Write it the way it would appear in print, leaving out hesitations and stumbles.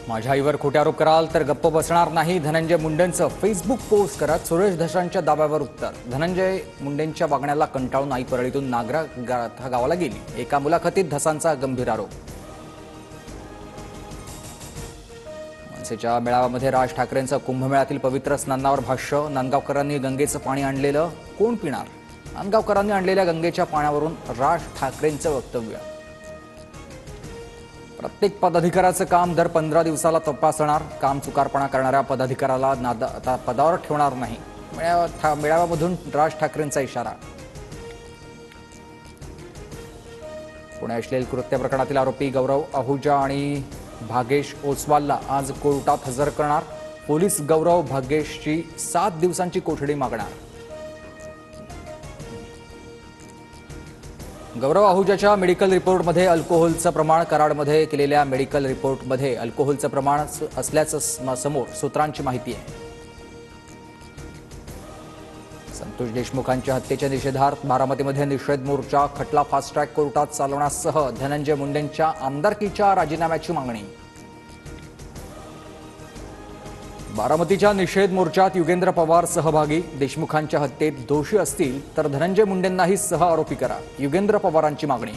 माझ्या आईवर खोटे आरोप कराल तर गप्प बसणार नाही, धनंजय मुंडेंचं फेसबुक पोस्ट करत सुरेश धसांच्या दाव्यावर उत्तर. धनंजय मुंडेंच्या वागण्याला कंटाळून आई परळीतून नागरा गावाला गेली. एका मुलाखतीत धसांचा गंभीर आरोप. मनसेच्या मेळाव्यामध्ये राज ठाकरेंचं कुंभमेळ्यातील पवित्र स्नानावर भाष्य. नांदगावकरांनी गंगेचं पाणी आणलेलं कोण पिणार? नांदगावकरांनी आणलेल्या गंगेच्या पाण्यावरून राज ठाकरेंचं वक्तव्य. प्रत्येक पदाधिकाऱ्याचं काम दर 15 दिवसाला तपासणार. काम चुकारपणा करणाऱ्या पदाधिकाऱ्याला पदावर ठेवणार नाही. मेळाव्यामधून राज ठाकरेंचा इशारा. पुणे अश्लील कृत्य प्रकरणातील आरोपी गौरव आहुजा आणि भागेश ओसवालला आज कोर्टात हजर करणार. पोलीस गौरव भागेशची 7 दिवसांची कोठडी मागणार. गौरव आहुजाच्या मेडिकल रिपोर्टमध्ये अल्कोहोलचं प्रमाण, कराडमध्ये केलेल्या मेडिकल रिपोर्टमध्ये अल्कोहोलचं प्रमाण असल्याचं समोर सूत्रांची माहिती आहे. संतोष देशमुखांच्या हत्येच्या निषेधार्थ बारामतीमध्ये निषेध मोर्चा. खटला फास्ट ट्रॅक कोर्टात चालवण्यासह धनंजय मुंडेंच्या आमदारकीच्या राजीनाम्याची मागणी. बारामतीच्या निषेध मोर्चात युगेंद्र पवार सहभागी. देशमुखांच्या हत्येत दोषी असतील तर धनंजय मुंडेंनाही सह आरोपी करा, युगेंद्र पवारांची मागणी.